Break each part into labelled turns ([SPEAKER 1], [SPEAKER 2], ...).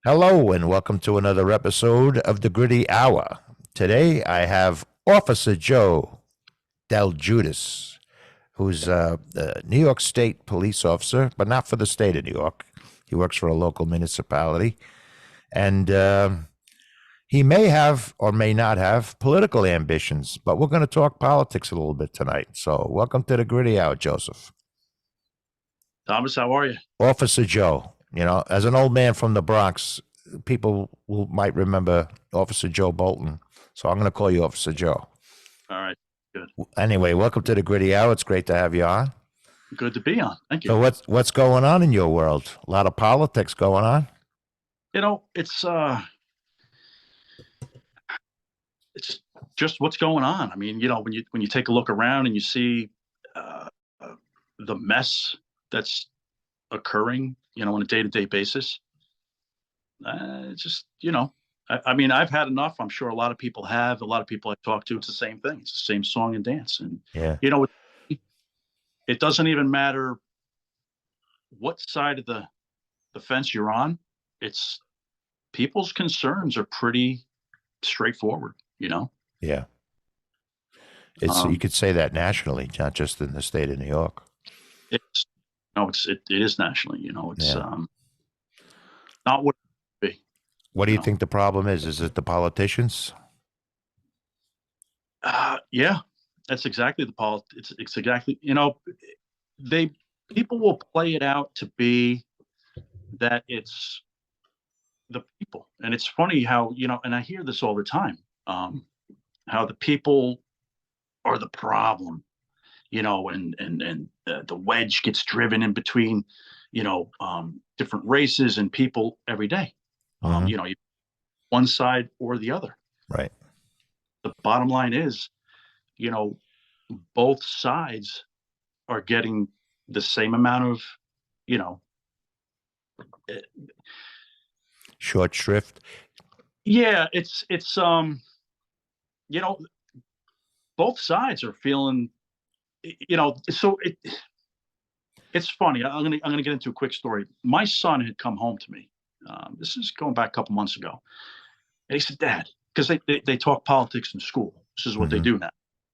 [SPEAKER 1] Hello, and welcome to another episode of the Gritty Hour. Today, I have Officer Joe Del Giudice, who's a New York State police officer, but not for the state of New York. He works for a local municipality, and he may have or may not have political ambitions, but we're going to talk politics a little bit tonight. So, welcome to the Gritty Hour, Joseph.
[SPEAKER 2] Thomas, how are you?
[SPEAKER 1] Officer Joe. You know, as an old man from the Bronx, people will, might remember Officer Joe Bolton. So I'm going to call you Officer Joe.
[SPEAKER 2] All right, good.
[SPEAKER 1] Anyway, welcome to the Gritty Hour. It's great to have you on.
[SPEAKER 2] Good to be on. Thank you.
[SPEAKER 1] So what's going on in your world? A lot of politics going on.
[SPEAKER 2] It's just what's going on. I mean, when you take a look around and you see uh, uh, the mess that's occurring, on a day-to-day basis, it's just, I mean, I've had enough. I'm sure a lot of people have. A lot of people I talk to, it's the same thing. It's the same song and dance. And
[SPEAKER 1] Yeah.
[SPEAKER 2] It doesn't even matter what side of the fence you're on. It's people's concerns are pretty straightforward.
[SPEAKER 1] Yeah. It's you could say that nationally, not just in the state of New York.
[SPEAKER 2] It's no, it is nationally. It's
[SPEAKER 1] Yeah.
[SPEAKER 2] not what it would be.
[SPEAKER 1] What do you think the problem is? Is it the politicians?
[SPEAKER 2] Yeah, that's exactly it's exactly, they people will play it out to be that it's the people. And it's funny how, and I hear this all the time, how the people are the problem, and the wedge gets driven in between, different races and people every day.
[SPEAKER 1] Mhm.
[SPEAKER 2] One side or the other.
[SPEAKER 1] Right.
[SPEAKER 2] The bottom line is, you know, both sides are getting the same amount of, you know, eh,
[SPEAKER 1] Short shrift.
[SPEAKER 2] yeah, it's you know, both sides are feeling, so it's funny. I'm gonna get into a quick story. My son had come home to me. This is going back a couple months ago, and he said, "Dad," because they talk politics in school. This is what they
[SPEAKER 1] Mhm.
[SPEAKER 2] do now,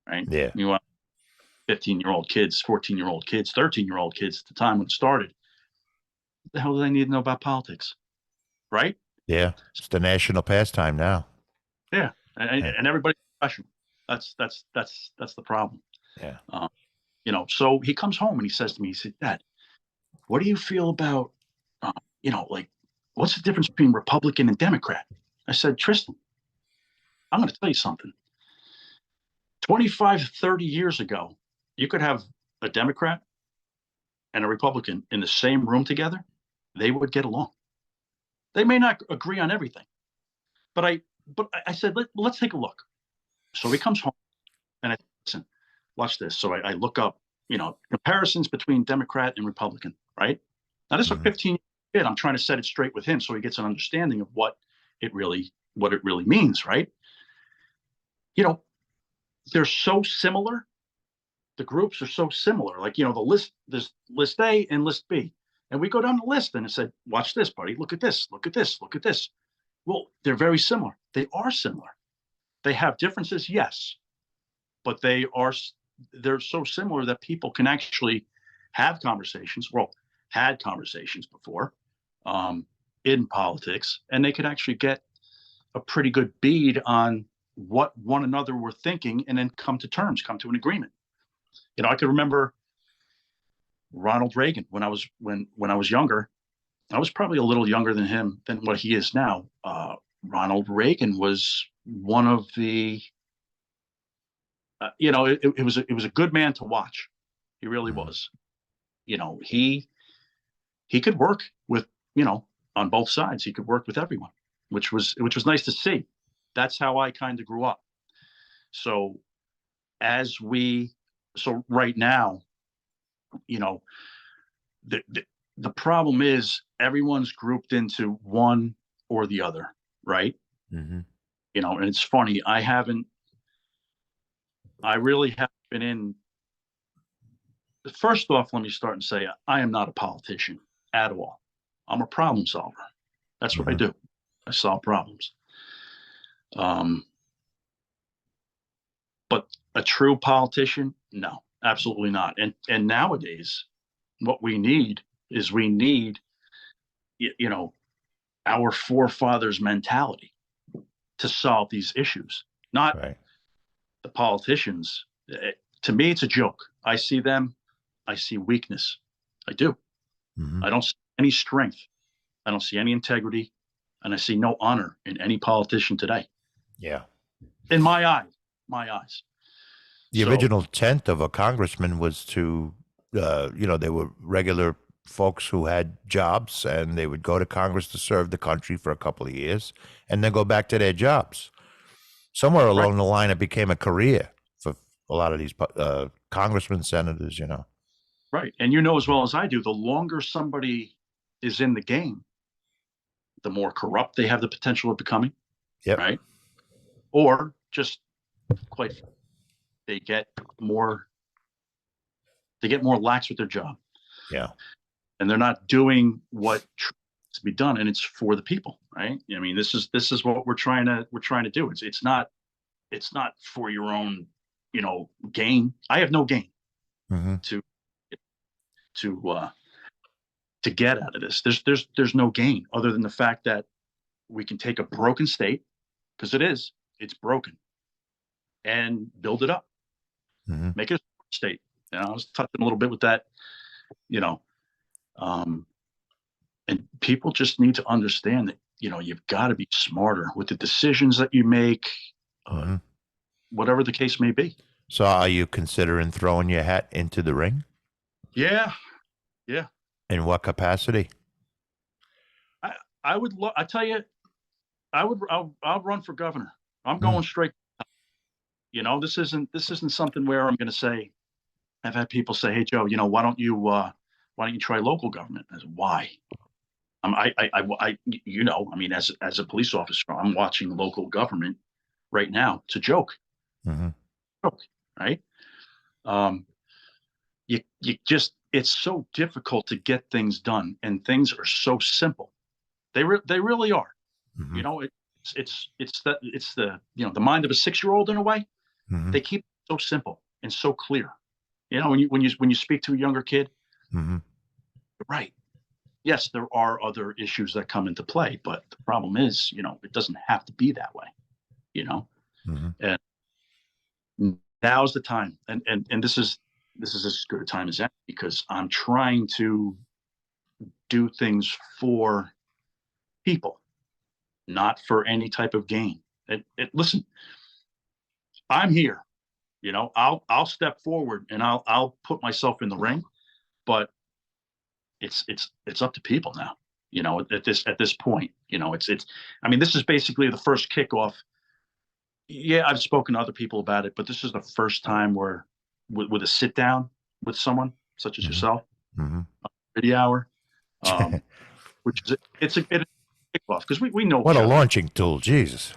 [SPEAKER 2] right?
[SPEAKER 1] Yeah.
[SPEAKER 2] You want 15-year-old kids, 14-year-old kids, 13-year-old kids at the time when it started. What the hell do they need to know about politics, right?
[SPEAKER 1] Yeah. It's the national pastime now.
[SPEAKER 2] Yeah, and,
[SPEAKER 1] Yeah.
[SPEAKER 2] and everybody's professional. That's the problem.
[SPEAKER 1] Yeah.
[SPEAKER 2] Um, so he comes home and he says to me, he said, "Dad, what do you feel about, um, like, what's the difference between Republican and Democrat?" I said, "Tristan, I'm going to tell you something. 25, 30 years ago, you could have a Democrat and a Republican in the same room together. They would get along. They may not agree on everything, but I said, let's take a look." So he comes home and I listen, watch this. So I look up, comparisons between Democrat and Republican, right? Now this is a
[SPEAKER 1] Mhm.
[SPEAKER 2] 15 kid. I'm trying to set it straight with him so he gets an understanding of what it really means, right? You know, they're so similar. The groups are so similar. Like, the list, there's list A and list B. And we go down the list and it said, watch this, buddy. Look at this. Look at this. Look at this. Well, they're very similar. They are similar. They have differences, yes, but they're so similar that people can actually have conversations. Well, had conversations before, um, in politics, and they could actually get a pretty good bead on what one another were thinking, and then come to terms, come to an agreement. I could remember Ronald Reagan when I was younger. I was probably a little younger than him than what he is now. Ronald Reagan was one of the it was a good man to watch. He really
[SPEAKER 1] Mhm.
[SPEAKER 2] was. He could work with, on both sides. He could work with everyone, which was nice to see. That's how I kind of grew up. So as we so right now, you know, the, the the problem is everyone's grouped into one or the other, right?
[SPEAKER 1] Mhm.
[SPEAKER 2] And it's funny. I really haven't been in. First off, let me start and say I am not a politician at all. I'm a problem solver. That's what I
[SPEAKER 1] Mhm.
[SPEAKER 2] do. I solve problems. Um, but a true politician, no, absolutely not. And nowadays, what we need is we need, you know, our forefathers' mentality to solve these issues, not
[SPEAKER 1] Right.
[SPEAKER 2] the politicians. To me, it's a joke. I see them, I see weakness. I do.
[SPEAKER 1] Mhm.
[SPEAKER 2] I don't see any strength. I don't see any integrity, and I see no honor in any politician today.
[SPEAKER 1] Yeah.
[SPEAKER 2] In my eyes, my eyes.
[SPEAKER 1] The
[SPEAKER 2] So
[SPEAKER 1] original intent of a congressman was to, they were regular folks who had jobs and they would go to Congress to serve the country for a couple of years and then go back to their jobs. Somewhere
[SPEAKER 2] right,
[SPEAKER 1] along the line, it became a career for a lot of these congressmen, senators.
[SPEAKER 2] right. And you know as well as I do, the longer somebody is in the game, the more corrupt they have the potential of becoming,
[SPEAKER 1] Yep.
[SPEAKER 2] right? Or just quite they get more they get more lax with their job,
[SPEAKER 1] Yeah.
[SPEAKER 2] and they're not doing what to be done, and it's for the people, right? I mean, this is what we're trying to do. It's not for your own, gain. I have no gain
[SPEAKER 1] Hmm.
[SPEAKER 2] to to uh to get out of this. There's no gain other than the fact that we can take a broken state, because it's broken, and build it up,
[SPEAKER 1] Hmm.
[SPEAKER 2] make it a state. I was touching a little bit with that, you know, um, and people just need to understand that you've got to be smarter with the decisions that you make, uh,
[SPEAKER 1] Hmm.
[SPEAKER 2] whatever the case may be.
[SPEAKER 1] So, are you considering throwing your hat into the ring?
[SPEAKER 2] Yeah, yeah.
[SPEAKER 1] In what capacity?
[SPEAKER 2] I I would. I tell you, I'll run for governor. I'm
[SPEAKER 1] Mm.
[SPEAKER 2] going straight. This isn't something where I'm going to say. I've had people say, "Hey, Joe, why don't you try local government?" I said, "Why?" I mean, as a police officer, I'm watching local government right now. It's a
[SPEAKER 1] Hmm.
[SPEAKER 2] joke, right? Um, you just it's so difficult to get things done, and things are so simple. They really are.
[SPEAKER 1] Hmm.
[SPEAKER 2] You know, it's the mind of a 6-year-old in a way.
[SPEAKER 1] Hmm.
[SPEAKER 2] They keep it so simple and so clear. When you speak to a younger kid,
[SPEAKER 1] Hmm.
[SPEAKER 2] you're right. Yes, there are other issues that come into play, but the problem is, it doesn't have to be that way. You know,
[SPEAKER 1] Hmm.
[SPEAKER 2] and now's the time, and this is as good a time as any, because I'm trying to do things for people, not for any type of gain. Listen, I'm here. I'll step forward and I'll put myself in the ring, but it's up to people now. At this point, it's. I mean, this is basically the first kickoff. Yeah, I've spoken to other people about it, but this is the first time where, with a sit down with someone such as
[SPEAKER 1] Hmm.
[SPEAKER 2] yourself,
[SPEAKER 1] Hmm.
[SPEAKER 2] video hour, um, which is it's a kickoff, because we know
[SPEAKER 1] What
[SPEAKER 2] each
[SPEAKER 1] a
[SPEAKER 2] other.
[SPEAKER 1] launching tool, Jesus.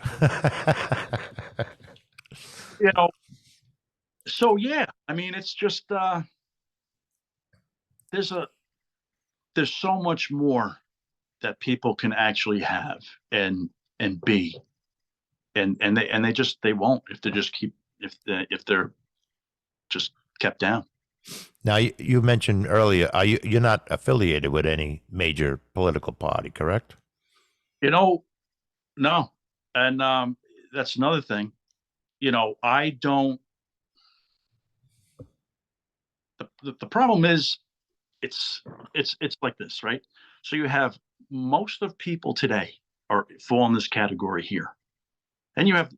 [SPEAKER 2] You know, so yeah, I mean, it's just there's a there's so much more that people can actually have and be, and they won't if they just keep if they're just kept down.
[SPEAKER 1] Now, you mentioned earlier, you're not affiliated with any major political party, correct?
[SPEAKER 2] You know, no, and that's another thing. I don't. The problem is it's like this, right? So you have most of people today are fall in this category here, and you have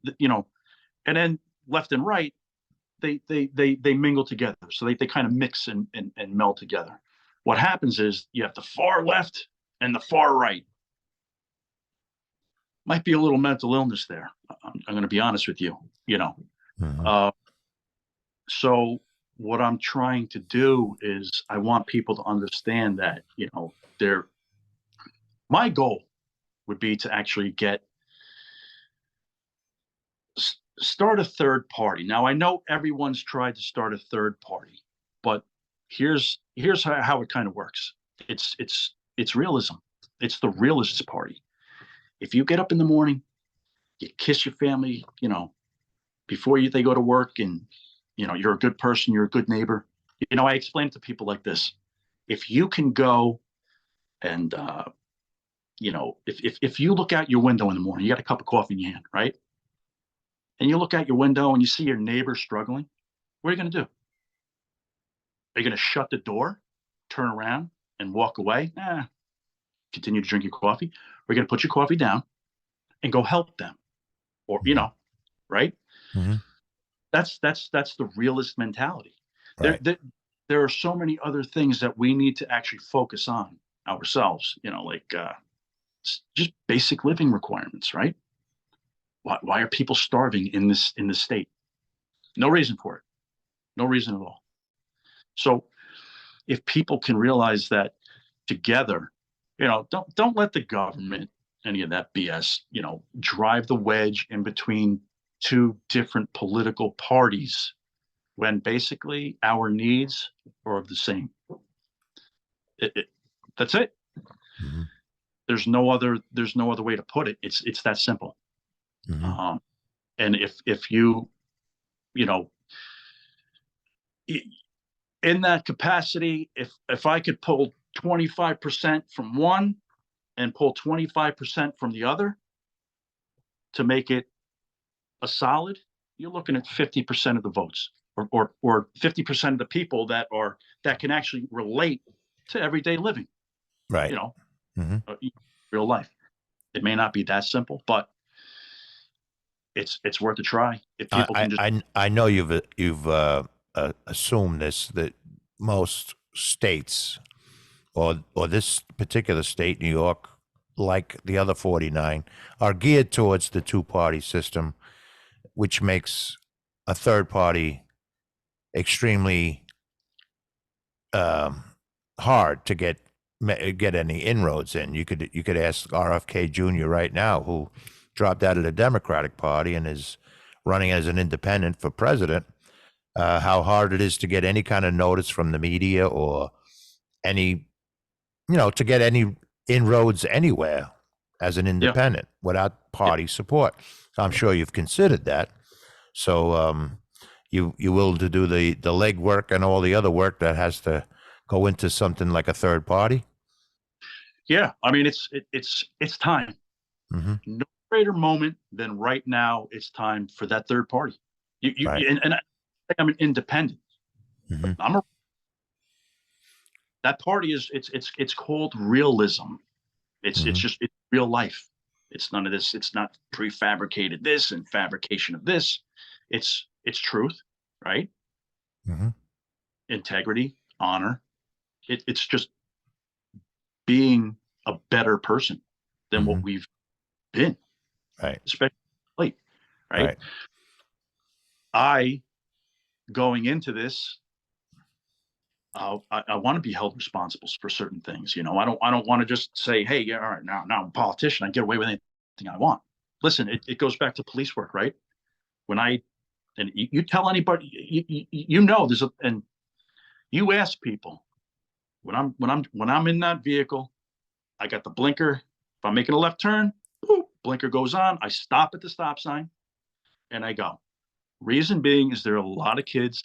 [SPEAKER 2] and then left and right, they mingle together, so they kind of mix and meld together. What happens is you have the far left and the far right. Might be a little mental illness there. I'm going to be honest with you.
[SPEAKER 1] Hmm.
[SPEAKER 2] Uh, so what I'm trying to do is I want people to understand that they're my goal would be to actually start a third party. Now I know everyone's tried to start a third party, but here's how it kind of works. It's realism. It's the realists party. If you get up in the morning, you kiss your family, before they go to work, and you're a good person, you're a good neighbor. I explain it to people like this: if you can go and if you look out your window in the morning, you got a cup of coffee in your hand, right? And you look out your window and you see your neighbor struggling, what are you going to do? Are you going to shut the door, turn around, and walk away? Continue to drink your coffee. Or are you going to put your coffee down and go help them? Or, right?
[SPEAKER 1] Mm-hmm.
[SPEAKER 2] That's the realist mentality. There,
[SPEAKER 1] Right.
[SPEAKER 2] there, there are so many other things that we need to actually focus on ourselves, like just basic living requirements, right? Why are people starving in this state? No reason for it. No reason at all. So if people can realize that together, don't let the government, any of that BS, drive the wedge in between two different political parties when basically our needs are the same. That's it.
[SPEAKER 1] Mm-hmm.
[SPEAKER 2] There's no other way to put it. It's that simple.
[SPEAKER 1] Mm-hmm.
[SPEAKER 2] And if you you know in that capacity, if I could pull 25% from one and pull 25% from the other to make it a solid, you're looking at 50% of the votes, or 50% of the people that can actually relate to everyday living,
[SPEAKER 1] Right.
[SPEAKER 2] you know,
[SPEAKER 1] Mm-hmm.
[SPEAKER 2] real life. It may not be that simple, but it's worth a try if people
[SPEAKER 1] I,
[SPEAKER 2] can just.
[SPEAKER 1] I, I know you've assumed this, that most states, or this particular state, New York, like the other 49, are geared towards the two-party system, which makes a third party extremely um, hard to get any inroads in. You could ask RFK Jr. right now, who dropped out of the Democratic Party and is running as an independent for president, how hard it is to get any kind of notice from the media, or any, to get any inroads anywhere as an
[SPEAKER 2] Yeah,
[SPEAKER 1] independent without
[SPEAKER 2] yeah,
[SPEAKER 1] party support. So I'm sure you've considered that. So you will to do the legwork and all the other work that has to go into something like a third party.
[SPEAKER 2] yeah. I mean, it's time.
[SPEAKER 1] Mm-hmm.
[SPEAKER 2] No greater moment than right now. It's time for that third party.
[SPEAKER 1] Right.
[SPEAKER 2] And I think I'm an independent,
[SPEAKER 1] Mm-hmm.
[SPEAKER 2] but that party is it's called realism. It's
[SPEAKER 1] Mm-hmm.
[SPEAKER 2] just it's real life. It's none of this. It's not prefabricated this and fabrication of this. It's truth, right?
[SPEAKER 1] Mm-hmm.
[SPEAKER 2] Integrity, honor. It's just being a better person than
[SPEAKER 1] Mm-hmm.
[SPEAKER 2] what we've been,
[SPEAKER 1] Right.
[SPEAKER 2] especially late, right?
[SPEAKER 1] Right.
[SPEAKER 2] I going into this, I want to be held responsible for certain things. I don't want to just say, hey, yeah, all right, now I'm a politician, I get away with anything I want. Listen, it goes back to police work, right? When I and you tell anybody, there's and you ask people when I'm in that vehicle, I got the blinker. If I'm making a left turn, boop, blinker goes on. I stop at the stop sign and I go. Reason being is there are a lot of kids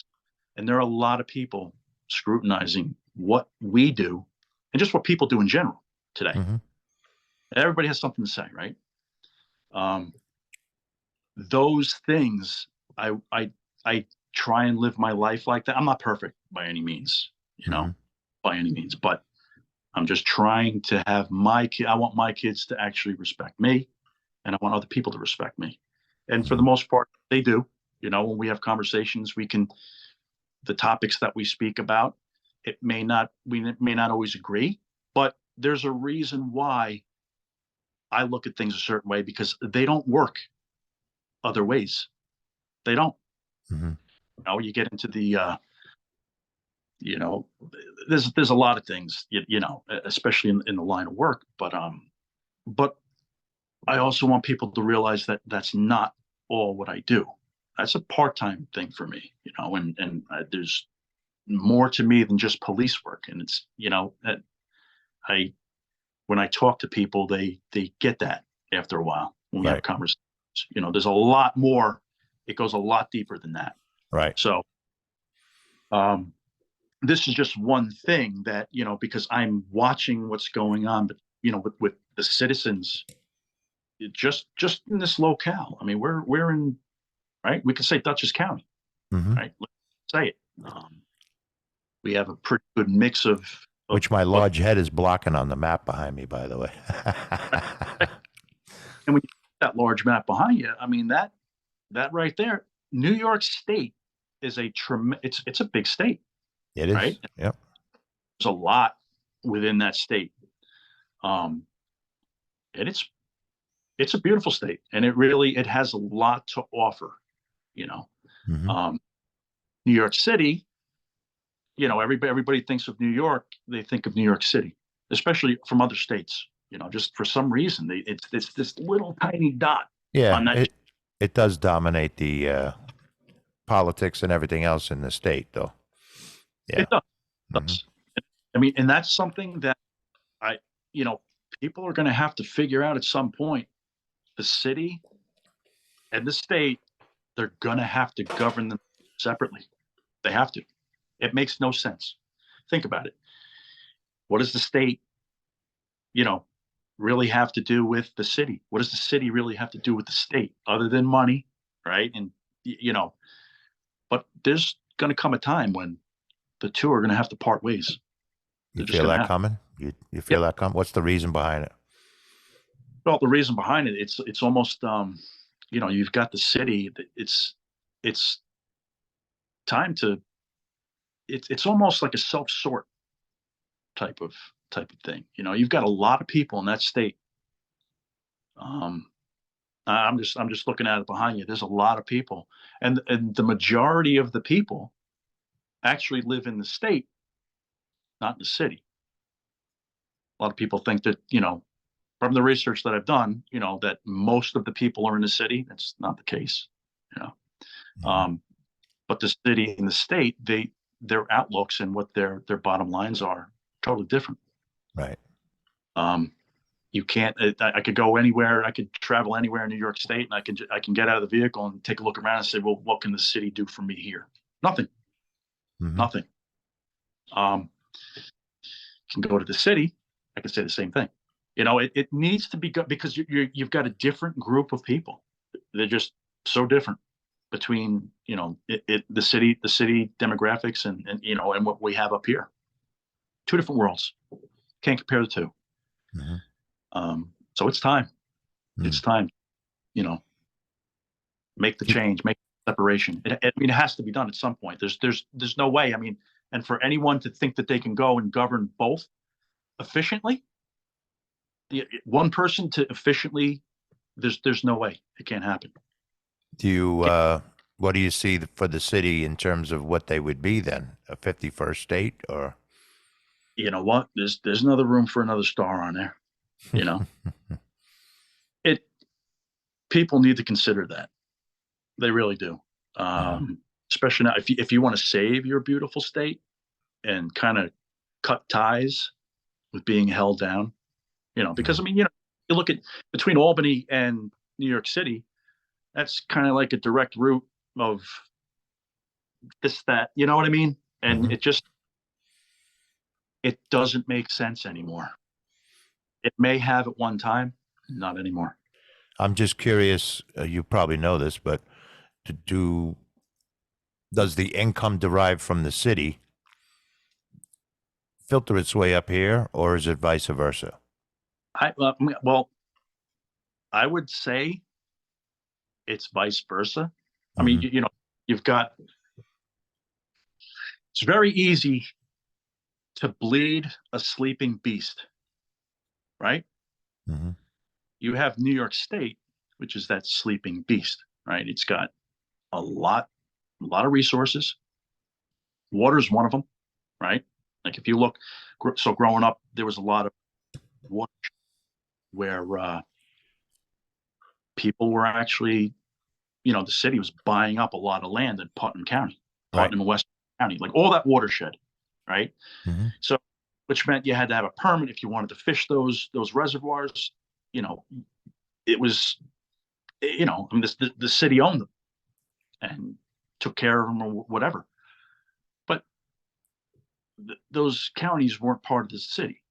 [SPEAKER 2] and there are a lot of people scrutinizing what we do and just what people do in general today.
[SPEAKER 1] Mm-hmm.
[SPEAKER 2] Everybody has something to say, right? Um, those things, I try and live my life like that. I'm not perfect by any means,
[SPEAKER 1] Mm-hmm.
[SPEAKER 2] by any means, but I'm just trying to have I want my kids to actually respect me, and I want other people to respect me. And for the
[SPEAKER 1] Mm-hmm.
[SPEAKER 2] most part, they do. When we have conversations, the topics that we speak about, we may not always agree, but there's a reason why I look at things a certain way because they don't work other ways. They don't.
[SPEAKER 1] Mm-hmm.
[SPEAKER 2] You get into you know, there's a lot of things, especially in the line of work, but I also want people to realize that that's not all what I do. That's a part-time thing for me, and there's more to me than just police work. And it's, that I when I talk to people, they get that. after a while when we have
[SPEAKER 1] Right.
[SPEAKER 2] conversations. There's a lot more. It goes a lot deeper than that.
[SPEAKER 1] Right.
[SPEAKER 2] So this is just one thing that, because I'm watching what's going on, but with the citizens, just in this locale. I mean, we're in, right. We can say Dutchess County,
[SPEAKER 1] Hmm.
[SPEAKER 2] right? Let's say it. We have a pretty good mix of
[SPEAKER 1] Which my large head is blocking on the map behind me, by the way.
[SPEAKER 2] and when you put that large map behind you, I mean that right there, New York State is it's a big state,
[SPEAKER 1] It is.
[SPEAKER 2] right?
[SPEAKER 1] Yep.
[SPEAKER 2] There's a lot within that state, and it's a beautiful state, and it has a lot to offer. You know,
[SPEAKER 1] Hmm.
[SPEAKER 2] New York City. Everybody thinks of New York. They think of New York City, especially from other states. Just for some reason, it's this little tiny dot
[SPEAKER 1] Yeah.
[SPEAKER 2] on that.
[SPEAKER 1] It does dominate the politics and everything else in the state, though. Yeah.
[SPEAKER 2] It does.
[SPEAKER 1] Hmm.
[SPEAKER 2] I mean, and that's something that I, you know, people are going to have to figure out at some point. The city and the state, they're going to have to govern them separately. They have to. It makes no sense. Think about it. What does the state, you know, really have to do with the city? What does the city really have to do with the state other than money, right? And but there's going to come a time when the two are going to have to part ways.
[SPEAKER 1] You
[SPEAKER 2] They're just
[SPEAKER 1] feel
[SPEAKER 2] going to
[SPEAKER 1] that
[SPEAKER 2] have.
[SPEAKER 1] coming? You feel
[SPEAKER 2] Yep.
[SPEAKER 1] that coming? What's the reason behind it?
[SPEAKER 2] Well, the reason behind it, it's almost, you've got the city. It's time to. It's almost like a self sort type of thing. You've got a lot of people in that state. Um, I'm just looking at it behind you. There's a lot of people, and the majority of the people actually live in the state, not in the city. A lot of people think that, from the research that I've done, that most of the people are in the city. That's not the case. You know,
[SPEAKER 1] Mhm.
[SPEAKER 2] um, but the city and the state, their outlooks and what their bottom lines are totally different.
[SPEAKER 1] Right.
[SPEAKER 2] Um, you can't. I could go anywhere. I could travel anywhere in New York State, and I can get out of the vehicle and take a look around and say, well, what can the city do for me here? Nothing.
[SPEAKER 1] Hmm.
[SPEAKER 2] Nothing. Um, can go to the city. I can say the same thing. It needs to be because you've got a different group of people. They're just so different between the city demographics and what we have up here. Two different worlds. Can't compare the two.
[SPEAKER 1] Hmm.
[SPEAKER 2] So it's time.
[SPEAKER 1] Mm.
[SPEAKER 2] It's time. You know, make the change, make the separation. I mean, it has to be done at some point. There's no way. I mean, and for anyone to think that they can go and govern both efficiently, one person to efficiently, there's no way. It can't happen.
[SPEAKER 1] Do you what do you see for the city in terms of what they would be then? A 51st state or
[SPEAKER 2] You know what? There's another room for another star on there. You know, it people need to consider that. They really do.
[SPEAKER 1] Mhm.
[SPEAKER 2] Especially now, if you want to save your beautiful state and kind of cut ties with being held down, because
[SPEAKER 1] Mhm.
[SPEAKER 2] I mean, you look at between Albany and New York City, that's kind of like a direct route of this, that, you know what I mean? And
[SPEAKER 1] Mhm.
[SPEAKER 2] it doesn't make sense anymore. It may have at one time, not anymore.
[SPEAKER 1] I'm just curious, you probably know this, but to do does the income derived from the city filter its way up here or is it vice versa?
[SPEAKER 2] Well, I would say it's vice versa. I mean,
[SPEAKER 1] Mhm.
[SPEAKER 2] you've got, it's very easy to bleed a sleeping beast, right?
[SPEAKER 1] Mhm.
[SPEAKER 2] You have New York State, which is that sleeping beast, right? It's got a lot of resources. Water is one of them, right? Like if you look, so growing up, there was a lot of water where people were actually, the city was buying up a lot of land in Putnam County,
[SPEAKER 1] Right.
[SPEAKER 2] Putnam and West County, like all that watershed, right?
[SPEAKER 1] Mhm.
[SPEAKER 2] So, which meant you had to have a permit if you wanted to fish those reservoirs. You know, it was, I mean, the city owned them and took care of them or whatever. But those counties weren't part of the city.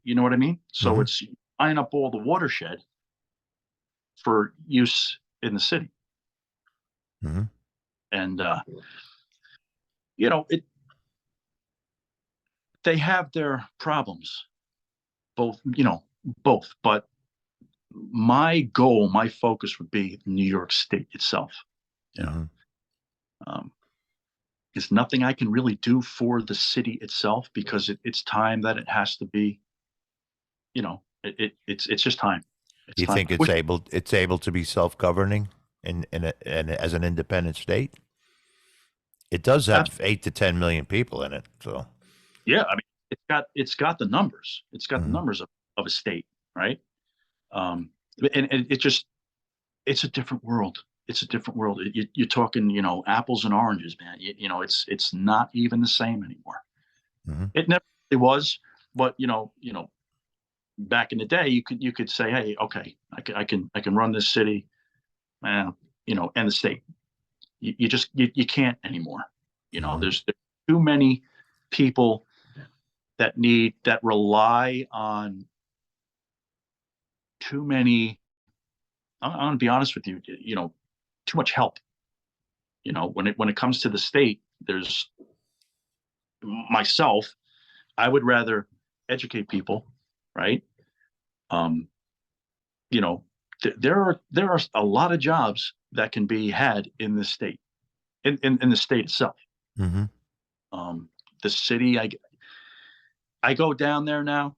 [SPEAKER 2] You know what I mean? So
[SPEAKER 1] Hmm.
[SPEAKER 2] it's buying up all the watershed for use in the city.
[SPEAKER 1] Hmm.
[SPEAKER 2] And, it, they have their problems, both, both. But my goal, my focus would be New York State itself. You know,
[SPEAKER 1] Hmm.
[SPEAKER 2] um, there's nothing I can really do for the city itself because it's time that it has to be. It's just time.
[SPEAKER 1] Do
[SPEAKER 2] It's
[SPEAKER 1] you
[SPEAKER 2] time.
[SPEAKER 1] think
[SPEAKER 2] Which,
[SPEAKER 1] it's able to be self-governing in as an independent state? It does have 8 to 10 million people in it, so.
[SPEAKER 2] yeah, I mean, it's got the numbers. It's got the
[SPEAKER 1] Hmm.
[SPEAKER 2] numbers of a state, right? Um, and it just it's a different world. It's a different world. You're talking, apples and oranges, man. It's not even the same anymore.
[SPEAKER 1] Hmm.
[SPEAKER 2] It never really was, but back in the day, you could say, hey, okay, I can run this city, and the state. You can't anymore.
[SPEAKER 1] Hmm.
[SPEAKER 2] There's too many people that rely on too many. I'm going to be honest with you. Too much help. When it comes to the state, there's myself. I would rather educate people, right? Um, you know, there are a lot of jobs that can be had in the state, in the state itself.
[SPEAKER 1] Hmm.
[SPEAKER 2] Um, the city, I go down there now,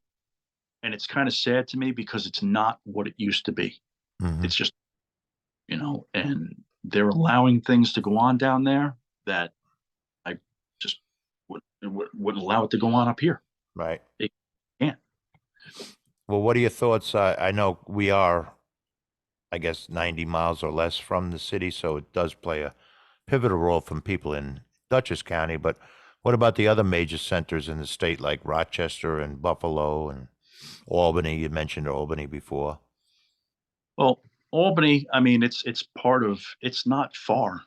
[SPEAKER 2] and it's kind of sad to me because it's not what it used to be.
[SPEAKER 1] Hmm.
[SPEAKER 2] It's just, and they're allowing things to go on down there that I just wouldn't allow it to go on up here.
[SPEAKER 1] Right.
[SPEAKER 2] It can't.
[SPEAKER 1] Well, what are your thoughts? I know we are, I guess, 90 miles or less from the city, so it does play a pivotal role from people in Dutchess County. But what about the other major centers in the state, like Rochester and Buffalo and Albany? You mentioned Albany before.
[SPEAKER 2] Well, Albany, I mean, it's part of. It's not far.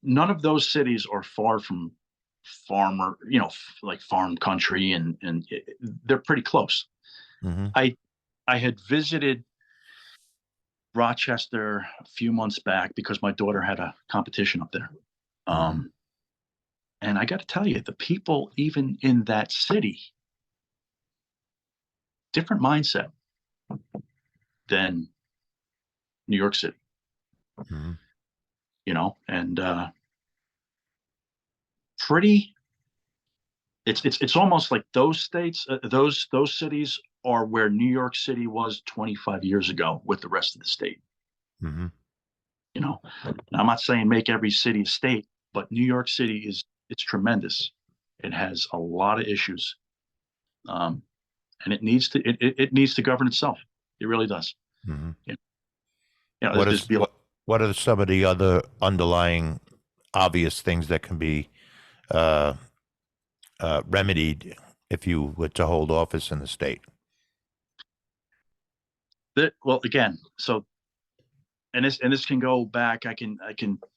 [SPEAKER 2] None of those cities are far from farmer, like farm country, and they're pretty close.
[SPEAKER 1] Hmm.
[SPEAKER 2] I I had visited Rochester a few months back because my daughter had a competition up there.
[SPEAKER 1] Hmm.
[SPEAKER 2] Um, and I got to tell you, the people even in that city, different mindset than New York City,
[SPEAKER 1] Hmm.
[SPEAKER 2] and pretty. It's almost like those states, those cities are where New York City was 25 years ago with the rest of the state.
[SPEAKER 1] Hmm.
[SPEAKER 2] Now, I'm not saying make every city a state, but New York City it's tremendous. It has a lot of issues, um, and it needs to govern itself. It really does.
[SPEAKER 1] Hmm.
[SPEAKER 2] You know,
[SPEAKER 1] What
[SPEAKER 2] there's
[SPEAKER 1] is
[SPEAKER 2] be a lot.
[SPEAKER 1] what are some of the other underlying obvious things that can be uh, remedied if you were to hold office in the state?
[SPEAKER 2] Well, again, so and this can go back. I can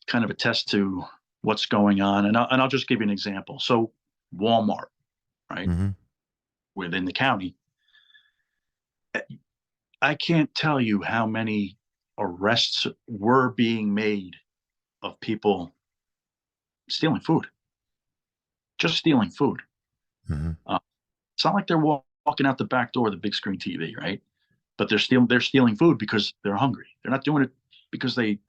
[SPEAKER 2] kind of attest to what's going on, and I'll just give you an example. So Walmart, right,
[SPEAKER 1] Hmm.
[SPEAKER 2] within the county, I can't tell you how many arrests were being made of people stealing food, just stealing food.
[SPEAKER 1] Hmm.
[SPEAKER 2] Uh, it's not like they're walking out the back door of the big screen TV, right? But they're stealing food because they're hungry. They're not doing it because they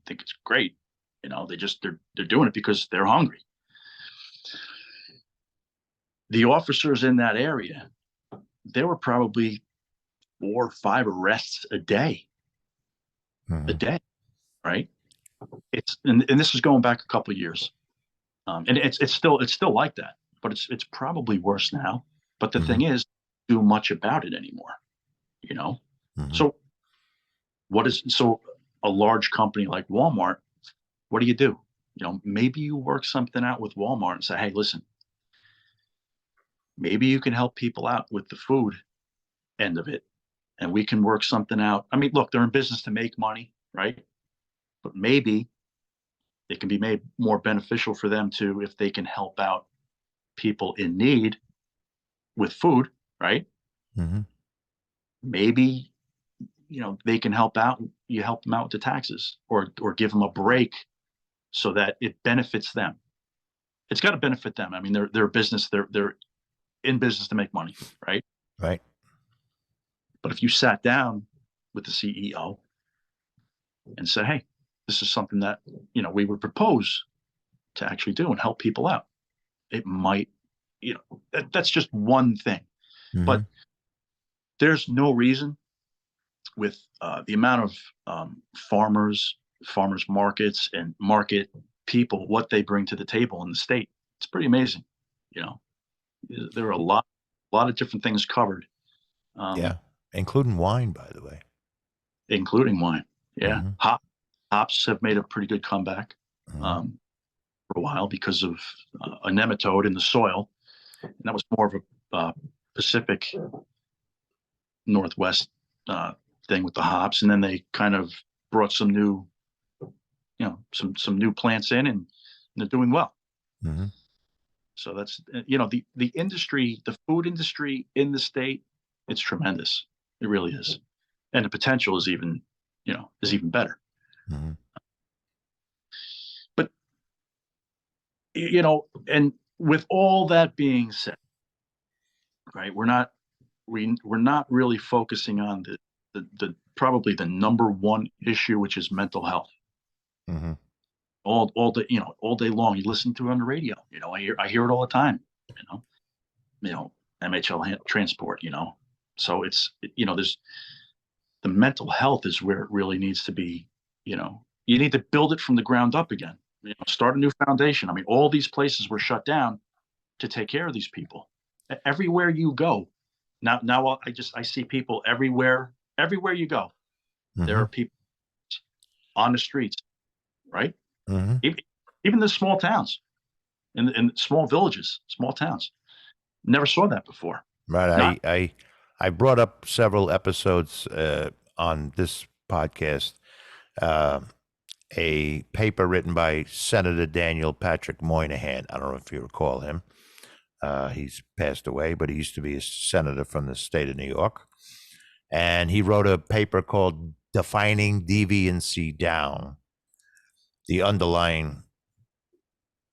[SPEAKER 2] think it's great. They're doing it because they're hungry. The officers in that area, there were probably 4 or 5 arrests a
[SPEAKER 1] Hmm.
[SPEAKER 2] day, right? And this is going back a couple of years, and it's still like that, but it's probably worse now. But the
[SPEAKER 1] Hmm.
[SPEAKER 2] thing is, do much about it anymore, you know.
[SPEAKER 1] Hmm.
[SPEAKER 2] So so a large company like Walmart, what do? Maybe you work something out with Walmart and say, hey, listen, maybe you can help people out with the food end of it, and we can work something out. I mean, look, they're in business to make money, right? But maybe it can be made more beneficial for them to, if they can help out people in need with food, right?
[SPEAKER 1] Mm-hmm.
[SPEAKER 2] Maybe, they can help out. You help them out with the taxes, or give them a break so that it benefits them. It's got to benefit them. I mean, they're a business. They're in business to make money, right?
[SPEAKER 1] Right.
[SPEAKER 2] But if you sat down with the CEO and said, "Hey, this is something that we would propose to actually do and help people out," it might, that's just one thing.
[SPEAKER 1] Mm-hmm.
[SPEAKER 2] But there's no reason, with the amount of farmers markets, and market people, what they bring to the table in the state. It's pretty amazing. You know, there are a lot of different things covered,
[SPEAKER 1] Yeah. Including wine, by the way.
[SPEAKER 2] including wine. Yeah,
[SPEAKER 1] Mm-hmm.
[SPEAKER 2] hops have made a pretty good comeback
[SPEAKER 1] Mm-hmm.
[SPEAKER 2] for a while because of a nematode in the soil, and that was more of a Pacific Northwest thing with the hops, and then they kind of brought some new, some new plants in, and they're doing well.
[SPEAKER 1] Mm-hmm.
[SPEAKER 2] So that's the industry, the food industry in the state, it's tremendous. It really is, and the potential is even better.
[SPEAKER 1] Mm-hmm.
[SPEAKER 2] But and with all that being said, right, we're not really focusing on the probably the number one issue, which is mental health.
[SPEAKER 1] Mm-hmm.
[SPEAKER 2] All day long. You listen to it on the radio. I hear it all the time. MHL transport. So there's the mental health is where it really needs to be. You need to build it from the ground up again. Start a new foundation. I mean, all these places were shut down to take care of these people. Everywhere you go, now I see people everywhere. Everywhere you go, there
[SPEAKER 1] Mm-hmm.
[SPEAKER 2] are people on the streets, right?
[SPEAKER 1] Mm-hmm.
[SPEAKER 2] Even the small towns, in small villages, small towns. Never saw that before.
[SPEAKER 1] Right.
[SPEAKER 2] Not
[SPEAKER 1] I brought up several episodes on this podcast. Uh, a paper written by Senator Daniel Patrick Moynihan. I don't know if you recall him. He's passed away, but he used to be a senator from the state of New York. And he wrote a paper called Defining Deviancy Down. The underlying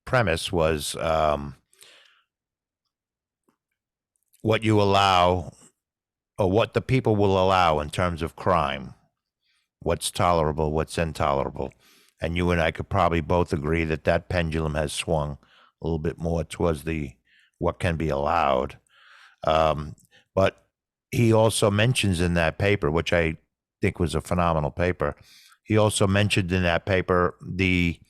[SPEAKER 1] premise was what you allow, or what the people will allow in terms of crime, what's tolerable, what's intolerable. And you and I could probably both agree that that pendulum has swung a little bit more towards the what can be allowed. But he also mentions in that paper, which I think was a phenomenal paper, he also mentioned in that paper the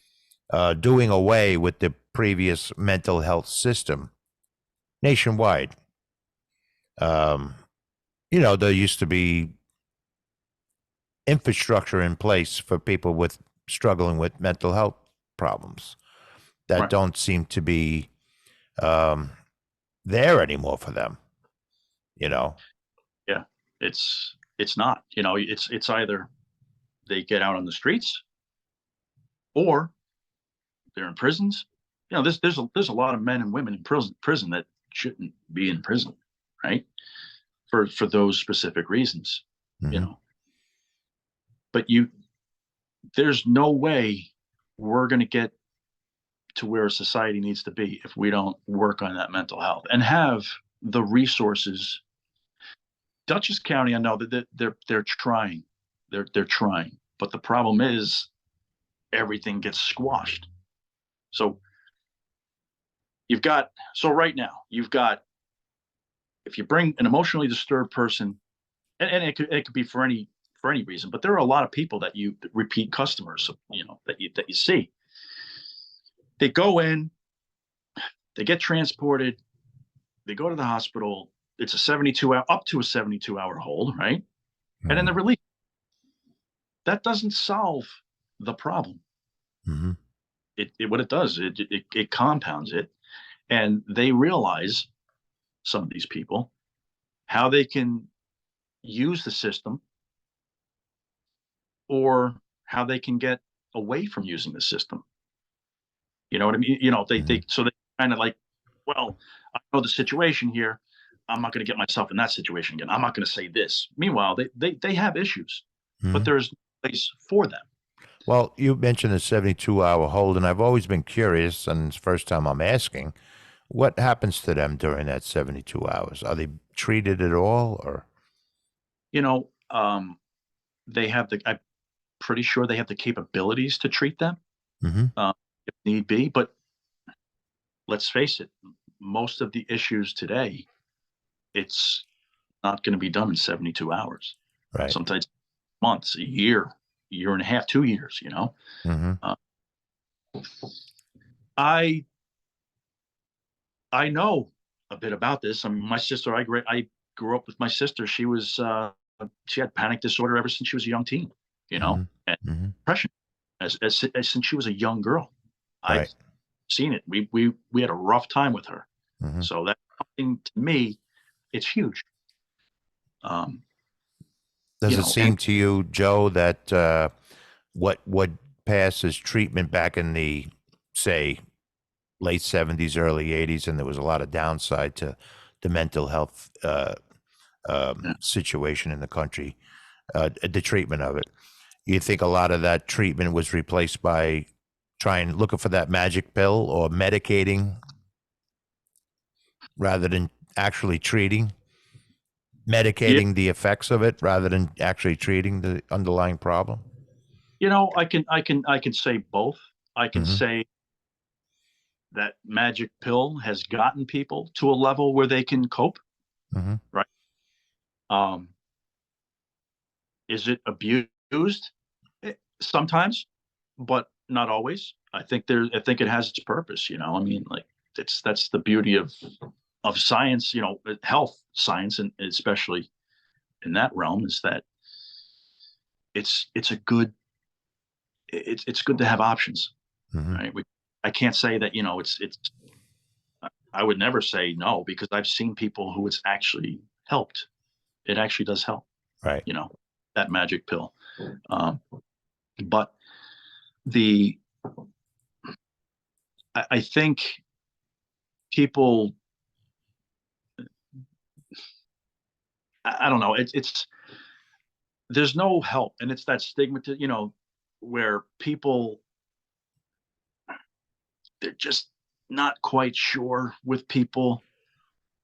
[SPEAKER 1] doing away with the previous mental health system nationwide. There used to be infrastructure in place for people with struggling with mental health problems that
[SPEAKER 2] right.
[SPEAKER 1] don't seem to be there anymore for them.
[SPEAKER 2] Yeah, it's not. It's either they get out on the streets, or they're in prisons. There's a lot of men and women in prison that shouldn't be in prison, right? For those specific reasons,
[SPEAKER 1] Mm-hmm.
[SPEAKER 2] But there's no way we're going to get to where society needs to be if we don't work on that mental health and have the resources. Dutchess County, I know that they're trying, they're trying, but the problem is everything gets squashed. So right now you've got, if you bring an emotionally disturbed person, and it could be for any reason, but there are a lot of people that repeat customers, that you see. They go in, they get transported, they go to the hospital. It's up to a 72-hour hold, right?
[SPEAKER 1] Mm-hmm.
[SPEAKER 2] And then they're released. That doesn't solve the problem.
[SPEAKER 1] Mm-hmm.
[SPEAKER 2] What it does, it compounds it, and they realize, some of these people, how they can use the system or how they can get away from using the system. You know what I mean?
[SPEAKER 1] Hmm.
[SPEAKER 2] So they kind of like, well, I know the situation here. I'm not going to get myself in that situation again. I'm not going to say this. Meanwhile, they have issues, but
[SPEAKER 1] Hmm.
[SPEAKER 2] there's no place for them.
[SPEAKER 1] Well, you mentioned the 72-hour hold, and I've always been curious, and it's the first time I'm asking, what happens to them during that 72 hours? Are they treated at all, or?
[SPEAKER 2] You know, they have the. I'm pretty sure they have the capabilities to treat them
[SPEAKER 1] Hmm.
[SPEAKER 2] if need be. But let's face it, most of the issues today, it's not going to be done in 72 hours.
[SPEAKER 1] Right.
[SPEAKER 2] Sometimes months, a year and a half, 2 years.
[SPEAKER 1] Hmm.
[SPEAKER 2] Uh, I I know a bit about this. I mean, my sister, I grew up with my sister. She had panic disorder ever since she was a young teen,
[SPEAKER 1] Hmm.
[SPEAKER 2] and
[SPEAKER 1] Hmm.
[SPEAKER 2] depression as since she was a young girl. I've
[SPEAKER 1] Right.
[SPEAKER 2] seen it. We had a rough time with her.
[SPEAKER 1] Hmm.
[SPEAKER 2] So that's something to me, it's huge. Um,
[SPEAKER 1] Does it
[SPEAKER 2] and
[SPEAKER 1] seem to you, Joe, that what would pass as treatment back in the, say, late 70s, early 80s, and there was a lot of downside to the mental health
[SPEAKER 2] yeah,
[SPEAKER 1] situation in the country, the treatment of it. You think a lot of that treatment was replaced by looking for that magic pill or medicating rather than actually treating,
[SPEAKER 2] yeah,
[SPEAKER 1] medicating the effects of it rather than actually treating the underlying problem?
[SPEAKER 2] I can say both. I can
[SPEAKER 1] Hmm.
[SPEAKER 2] say that magic pill has gotten people to a level where they can cope,
[SPEAKER 1] Hmm.
[SPEAKER 2] right? Um, is it abused? Sometimes, but not always. I think it has its purpose. I mean, like that's the beauty of science. Health science, and especially in that realm, is that it's a good it's good to have options,
[SPEAKER 1] Hmm.
[SPEAKER 2] right? I can't say that it's. I would never say no because I've seen people who it's actually helped. It actually does help.
[SPEAKER 1] Right.
[SPEAKER 2] You know, that magic pill. Um, but the I think people I don't know. It's there's no help, and it's that stigma where people they're just not quite sure with people.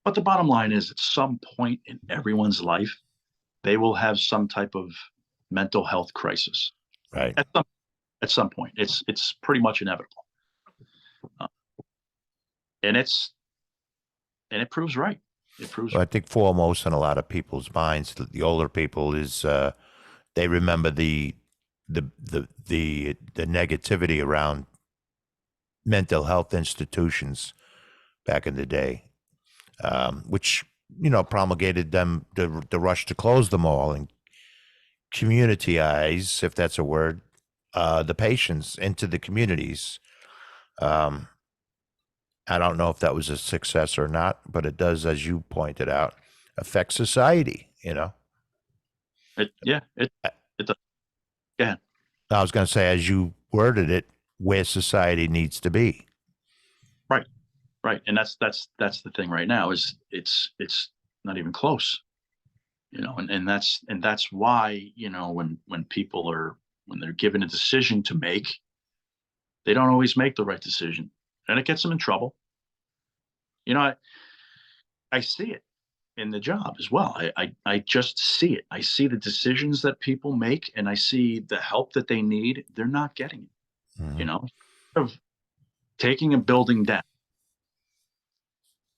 [SPEAKER 2] But the bottom line is, at some point in everyone's life, they will have some type of mental health crisis.
[SPEAKER 1] Right.
[SPEAKER 2] At some point, it's pretty much inevitable, uh, and it proves right. It proves
[SPEAKER 1] Well, I think foremost in a lot of people's minds, the older people, is they remember the negativity around mental health institutions back in the day, which promulgated them the rush to close them all and communityize, if that's a word, the patients into the communities. Um, I don't know if that was a success or not, but it does, as you pointed out, affect society.
[SPEAKER 2] it. Yeah,
[SPEAKER 1] I
[SPEAKER 2] it does. Go ahead.
[SPEAKER 1] I was going to say, as you worded it, where society needs to be.
[SPEAKER 2] Right, right, and that's the thing right now is it's not even close. And that's why when people are when they're given a decision to make, they don't always make the right decision, and it gets them in trouble. I see it in the job as well. I just see it. I see the decisions that people make, and I see the help that they need. They're not getting it.
[SPEAKER 1] Hmm.
[SPEAKER 2] You know, of taking a building down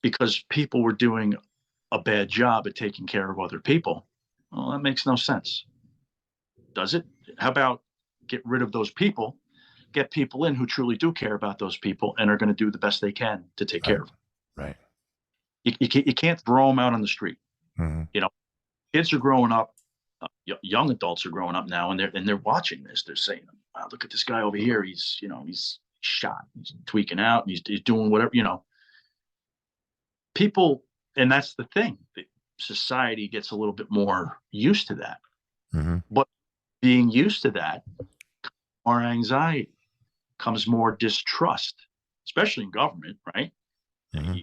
[SPEAKER 2] because people were doing a bad job at taking care of other people. Well, that makes no sense, does it? How about get rid of those people, get people in who truly do care about those people and are going to do the best they can to take
[SPEAKER 1] Right.
[SPEAKER 2] care of them.
[SPEAKER 1] Right.
[SPEAKER 2] You can't throw them out on the street.
[SPEAKER 1] Hmm.
[SPEAKER 2] You know, kids are growing up, young adults are growing up now, and they're watching this. They're saying, "Wow, look at this guy over here. He's shot. He's tweaking out. And he's doing whatever." People, and that's the thing. society gets a little bit more used to that.
[SPEAKER 1] Mm-hmm.
[SPEAKER 2] But being used to that, more anxiety, comes more distrust, especially in government, right?
[SPEAKER 1] Mm-hmm.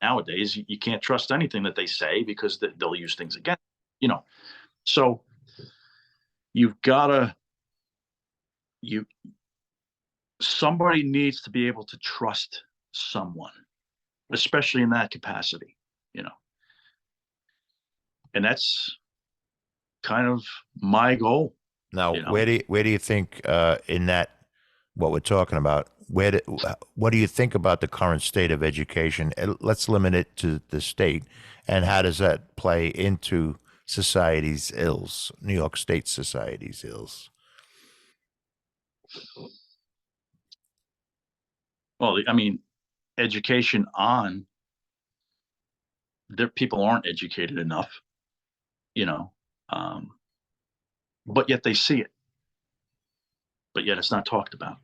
[SPEAKER 2] Nowadays, you can't trust anything that they say because they'll use things again, you know. So you've got to, you, somebody needs to be able to trust someone, especially in that capacity, you know. And that's kind of my goal,
[SPEAKER 1] Now,
[SPEAKER 2] you know.
[SPEAKER 1] where do you think in that what we're talking about? What do you think about the current state of education? Let's limit it to the state, and how does that play into society's ills, New York State society's ills?
[SPEAKER 2] Well, I mean, education on their people aren't educated enough, you know, um, but yet they see it, but yet it's not talked about,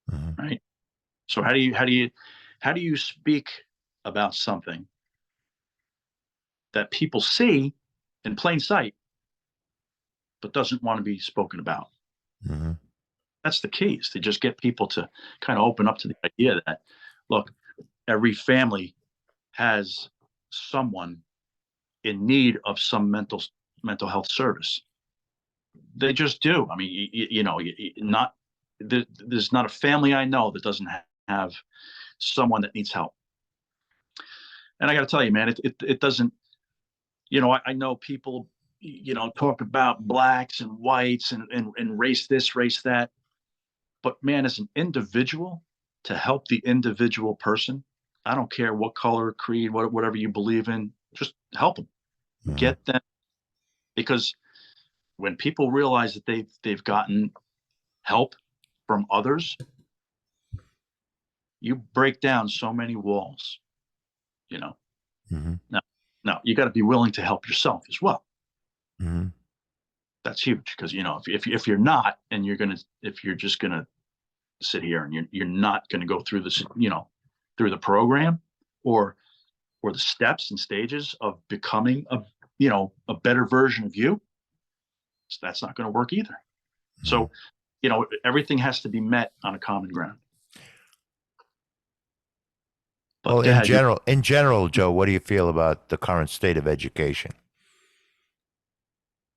[SPEAKER 1] Mm-hmm.
[SPEAKER 2] right? So how do you speak about something that people see in plain sight, but doesn't want to be spoken about?
[SPEAKER 1] Mm-hmm.
[SPEAKER 2] That's the key, is to just get people to kind of open up to the idea that, look, every family has someone in need of some mental health service. They just do. I mean, not there's not a family I know that doesn't have someone that needs help. And I got to tell you, man, it doesn't. I know people, talk about blacks and whites and race this, race that. But man, as an individual, to help the individual person, I don't care what color, creed, whatever you believe in, just help them,
[SPEAKER 1] Mm-hmm.
[SPEAKER 2] get them. Because when people realize that they've gotten help from others, you break down so many walls. You know.
[SPEAKER 1] Mm-hmm.
[SPEAKER 2] Now, you got to be willing to help yourself as well.
[SPEAKER 1] Mm-hmm.
[SPEAKER 2] That's huge, because if you're not, and if you're just gonna sit here and you're not gonna go through this, through the program, or the steps and stages of becoming a better version of you, that's not going to work either.
[SPEAKER 1] Mm-hmm.
[SPEAKER 2] So, everything has to be met on a common ground.
[SPEAKER 1] Well,
[SPEAKER 2] But go ahead.
[SPEAKER 1] in general, Joe, what do you feel about the current state of education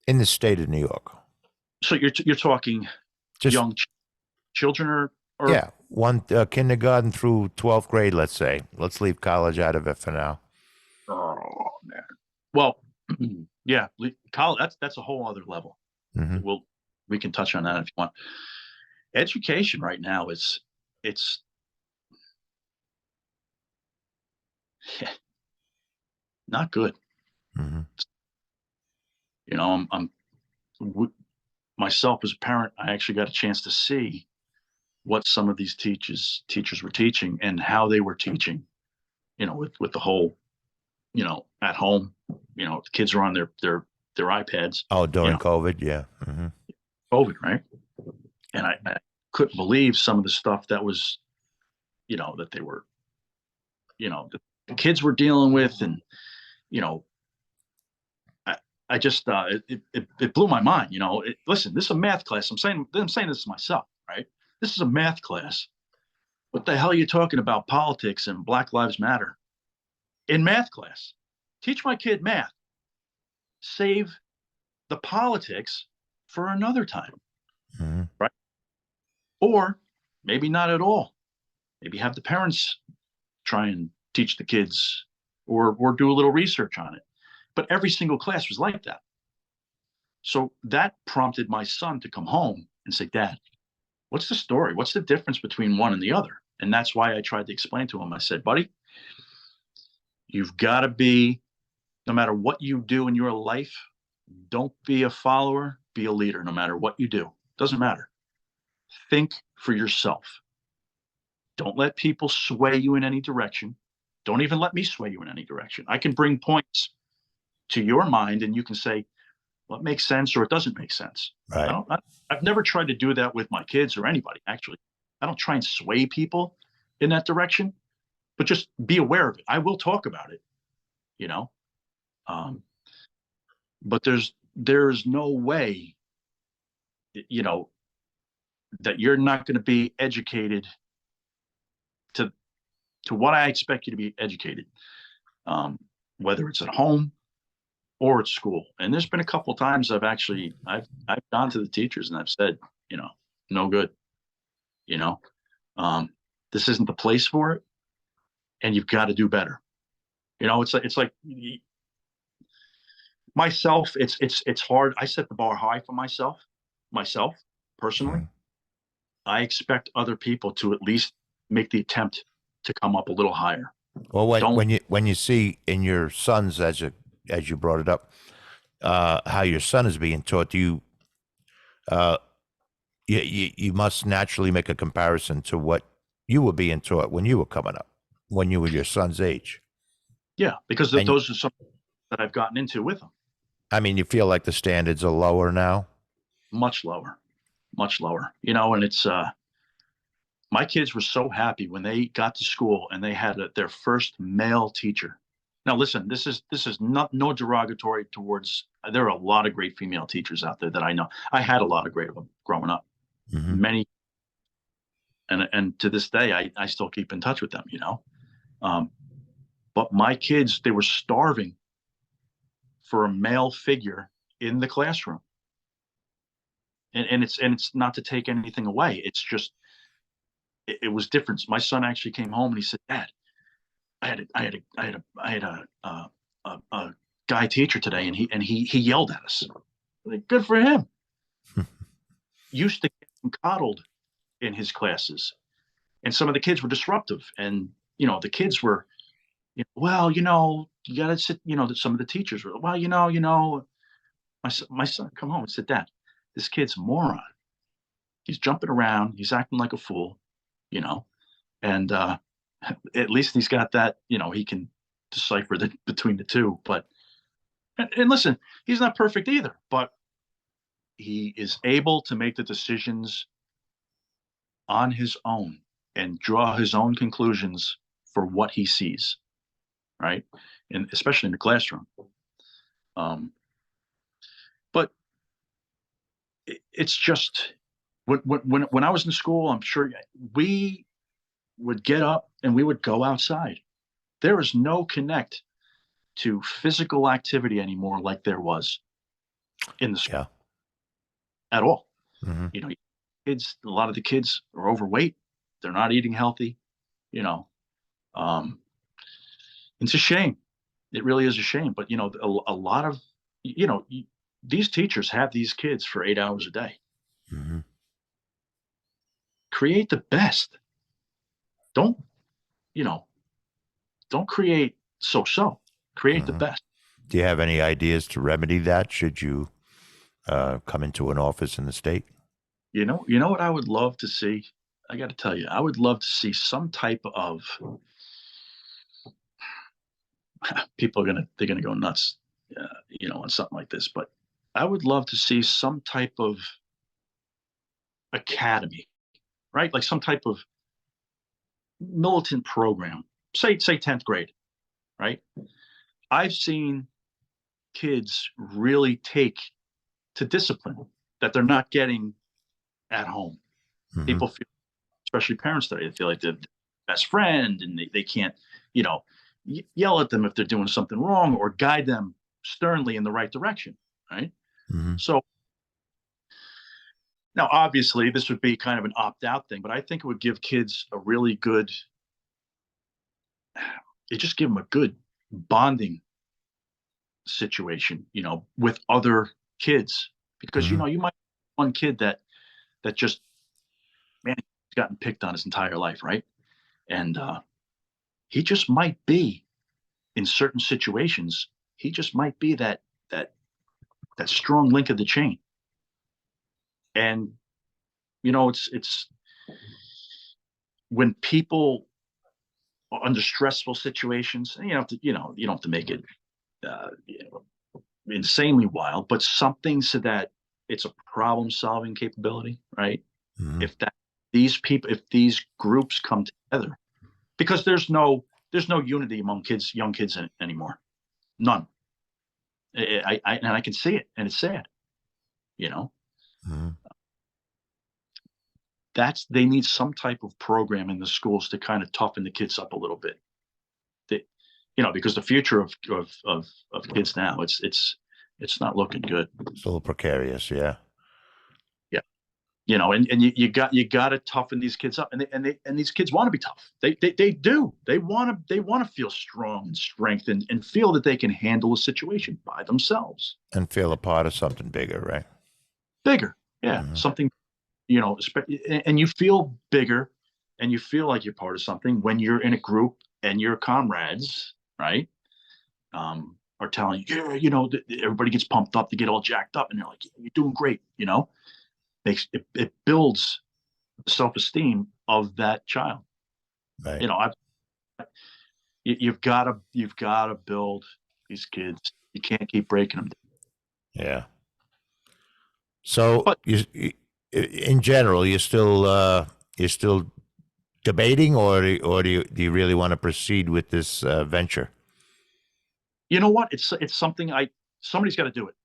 [SPEAKER 1] in the state of New York?
[SPEAKER 2] So you're talking
[SPEAKER 1] Just
[SPEAKER 2] young children, or
[SPEAKER 1] yeah, one kindergarten through 12th grade, let's say. Let's leave college out of it for now.
[SPEAKER 2] oh man. Well, yeah, college. That's a whole other level.
[SPEAKER 1] Mm-hmm.
[SPEAKER 2] We can touch on that if you want. Education right now it's not good.
[SPEAKER 1] Mm-hmm.
[SPEAKER 2] I'm myself as a parent, I actually got a chance to see what some of these teachers were teaching and how they were teaching, with the whole, at home, the kids are on their iPads,
[SPEAKER 1] Oh,
[SPEAKER 2] you
[SPEAKER 1] during
[SPEAKER 2] know,
[SPEAKER 1] COVID, yeah. Mm-hmm.
[SPEAKER 2] COVID, right? And I couldn't believe some of the stuff that was, that they were, the kids were dealing with. And, you know, I just, it blew my mind, listen, this is a math class. I'm saying this to myself, right? This is a math class. What the hell are you talking about politics and Black Lives Matter in math class? Teach my kid math. Save the politics for another time,
[SPEAKER 1] Mm-hmm.
[SPEAKER 2] right? Or maybe not at all. Maybe have the parents try and teach the kids, or do a little research on it. But every single class was like that. So that prompted my son to come home and say, Dad, what's the story? What's the difference between one and the other? And that's why I tried to explain to him. I said, buddy, you've got to be, no matter what you do in your life, don't be a follower, be a leader. No matter what you do, doesn't matter. Think for yourself. Don't let people sway you in any direction. Don't even let me sway you in any direction. I can bring points to your mind and you can say, well, it makes sense or it doesn't make sense.
[SPEAKER 1] Right.
[SPEAKER 2] I've never tried to do that with my kids or anybody, actually. I don't try and sway people in that direction, but just be aware of it. I will talk about it, you know, Um, but there's no way, you know, that you're not going to be educated to what I expect you to be educated, whether it's at home or at school. And there's been a couple of times I've gone to the teachers and I've said, you know, no good, you know, um, this isn't the place for it, and you've got to do better. You know, it's like myself. It's hard. I set the bar high for myself personally.
[SPEAKER 1] Mhm.
[SPEAKER 2] I expect other people to at least make the attempt to come up a little higher.
[SPEAKER 1] Well, when
[SPEAKER 2] Don't
[SPEAKER 1] when you see in your sons, as you brought it up, how your son is being taught, do you uh, you must naturally make a comparison to what you were being taught when you were coming up, when you were your son's age.
[SPEAKER 2] Yeah, because
[SPEAKER 1] And
[SPEAKER 2] those are some that I've gotten into with them.
[SPEAKER 1] I mean, you feel like the standards are lower now.
[SPEAKER 2] Much lower, much lower. You know, and it's my kids were so happy when they got to school and they had their first male teacher. Now, listen, this is not no derogatory towards. There are a lot of great female teachers out there that I know. I had a lot of great of them growing up.
[SPEAKER 1] Hmm.
[SPEAKER 2] Many, and to this day, I still keep in touch with them. You know, um, but my kids, they were starving for a male figure in the classroom. And it's not to take anything away. It's just it was different. My son actually came home and he said, "Dad, I had a guy teacher today, and he yelled at us." Like, good for him. Used to get him coddled in his classes, and some of the kids were disruptive, and the kids were, well, you got to sit. That some of the teachers were, well, my son come home and said, "Dad, this kid's a moron. He's jumping around. He's acting like a fool, you know, and at least he's got that, he can decipher between the two. But and listen, he's not perfect either, but he is able to make the decisions on his own and draw his own conclusions for what he sees, right? And especially in the classroom. But it's just when I was in school, I'm sure we would get up and we would go outside. There is no connect to physical activity anymore like there was in the school
[SPEAKER 1] Yeah.
[SPEAKER 2] at all.
[SPEAKER 1] Hmm.
[SPEAKER 2] You know, a lot of the kids are overweight. They're not eating healthy. You know, um, it's a shame. It really is a shame. But a lot of you know these teachers have these kids for 8 hours a day.
[SPEAKER 1] Hmm.
[SPEAKER 2] Create the best. Don't you know? Don't create so. Create the
[SPEAKER 1] Hmm.
[SPEAKER 2] best.
[SPEAKER 1] Do you have any ideas to remedy that? Should you come into an office in the state?
[SPEAKER 2] You know what I would love to see? I got to tell you, I would love to see some type of they're gonna go nuts, on something like this. But I would love to see some type of academy, right? Like some type of militant program. Say 10th grade, right? I've seen kids really take to discipline that they're not getting at home.
[SPEAKER 1] Hmm.
[SPEAKER 2] People feel, especially parents today, they feel like they're the best friend, and they can't, you know, yell at them if they're doing something wrong or guide them sternly in the right direction, right?
[SPEAKER 1] Hmm.
[SPEAKER 2] So now, obviously, this would be kind of an opt-out thing, but I think it would give kids a really good, it just give them a good bonding situation, with other kids, because
[SPEAKER 1] Hmm.
[SPEAKER 2] you might have one kid that just, man, he's gotten picked on his entire life, right? And he just might be in certain situations, he just might be that that strong link of the chain. And it's when people are under stressful situations, and you don't have to make it uh, you know, insanely wild, but something so that it's a problem solving capability, right?
[SPEAKER 1] Hmm.
[SPEAKER 2] If that if these groups come together, because there's no unity among young kids anymore, none. And I can see it, and it's sad. You know,
[SPEAKER 1] Mhm.
[SPEAKER 2] they need some type of program in the schools to kind of toughen the kids up a little bit. They, because the future of kids now, it's not looking good.
[SPEAKER 1] It's a little precarious, yeah.
[SPEAKER 2] Yeah. And you got to toughen these kids up, and these kids want to be tough. They do. They want to feel strong and strengthened and feel that they can handle a situation by themselves.
[SPEAKER 1] And feel a part of something bigger, right?
[SPEAKER 2] Bigger, yeah,
[SPEAKER 1] Mhm.
[SPEAKER 2] something. And you feel bigger, and you feel like you're part of something when you're in a group and your comrades, right, are telling you, yeah, everybody gets pumped up, to get all jacked up, and they're like, yeah, you're doing great. It builds the self-esteem of that child.
[SPEAKER 1] Right.
[SPEAKER 2] I've you've got to build these kids. You can't keep breaking them.
[SPEAKER 1] Yeah. So
[SPEAKER 2] But
[SPEAKER 1] in general, you're still debating, or do you really want to proceed with this venture?
[SPEAKER 2] you know what? It's something somebody's got to do it.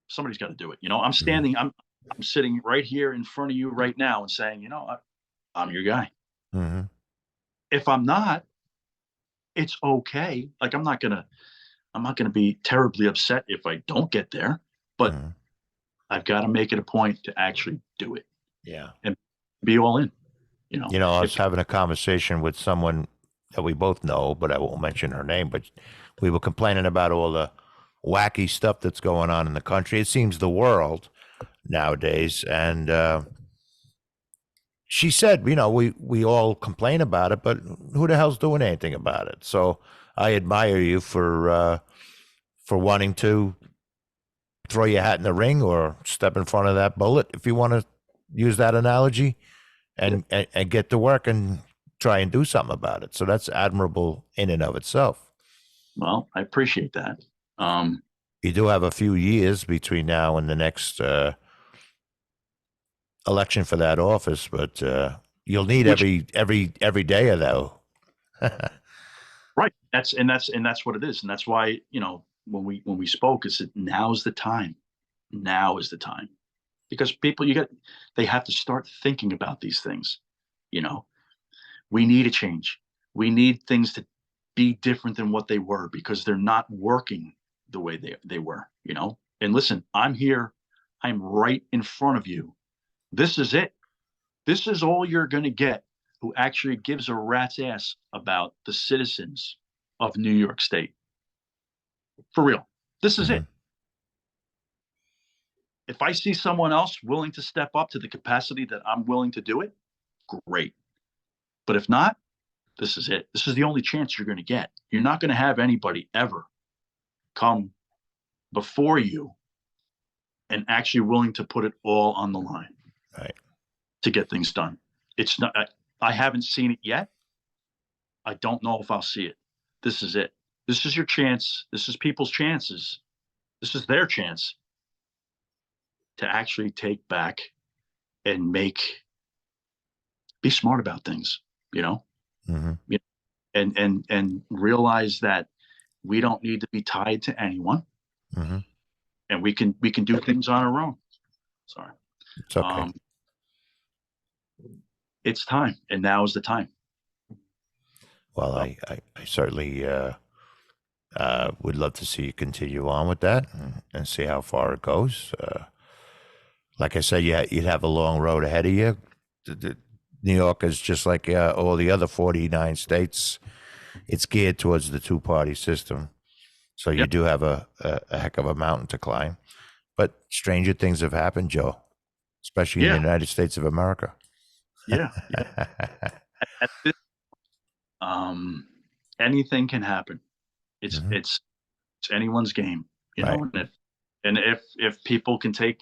[SPEAKER 2] Somebody's got to do it.
[SPEAKER 1] Mhm.
[SPEAKER 2] I'm sitting right here in front of you right now and saying, I'm your guy.
[SPEAKER 1] Mhm.
[SPEAKER 2] If I'm not, it's okay. Like, I'm not gonna be terribly upset if I don't get there, but
[SPEAKER 1] Mhm.
[SPEAKER 2] I've got to make it a point to actually do it
[SPEAKER 1] Yeah.
[SPEAKER 2] and be all in.
[SPEAKER 1] I
[SPEAKER 2] If
[SPEAKER 1] was having a conversation with someone that we both know, but I won't mention her name. But we were complaining about all the wacky stuff that's going on in the country. It seems the world nowadays, and she said, we all complain about it, but who the hell's doing anything about it? So I admire you for wanting to throw your hat in the ring or step in front of that bullet, if you want to use that analogy, and get to work and try and do something about it. So that's admirable in and of itself.
[SPEAKER 2] Well, I appreciate that. Um,
[SPEAKER 1] You do have a few years between now and the next election for that office, but you'll need
[SPEAKER 2] which
[SPEAKER 1] every day of that.
[SPEAKER 2] right, that's what it is, and that's why when we spoke, it's that now's the time. Now is the time, because people they have to start thinking about these things. You know, we need a change. We need things to be different than what they were, because they're not working the way they were. And listen, I'm here. I'm right in front of you. This is it. This is all you're going to get who actually gives a rat's ass about the citizens of New York State. For real. This is
[SPEAKER 1] Mhm.
[SPEAKER 2] it. If I see someone else willing to step up to the capacity that I'm willing to do it, great. But if not, this is it. This is the only chance you're going to get. You're not going to have anybody ever come before you and actually willing to put it all on the line
[SPEAKER 1] Right.
[SPEAKER 2] to get things done. It's not. I haven't seen it yet. I don't know if I'll see it. This is it. This is your chance. This is people's chances. This is their chance to actually take back and be smart about things. You know,
[SPEAKER 1] Hmm.
[SPEAKER 2] and realize that we don't need to be tied to anyone,
[SPEAKER 1] Hmm.
[SPEAKER 2] and we can do things on our own. Sorry.
[SPEAKER 1] It's okay.
[SPEAKER 2] Um, it's time, and now is the time.
[SPEAKER 1] Well,
[SPEAKER 2] So
[SPEAKER 1] I certainly would love to see you continue on with that and see how far it goes. Like I said, you'd have a long road ahead of you. New York is just like all the other 49 states. It's geared towards the two-party system. So
[SPEAKER 2] yeah,
[SPEAKER 1] you do have a heck of a mountain to climb. But stranger things have happened, Joe, especially in the
[SPEAKER 2] yeah,
[SPEAKER 1] United States of America.
[SPEAKER 2] yeah, yeah. At this, um, anything can happen. It's
[SPEAKER 1] Hmm.
[SPEAKER 2] it's it's anyone's game,
[SPEAKER 1] Right.
[SPEAKER 2] and if people can take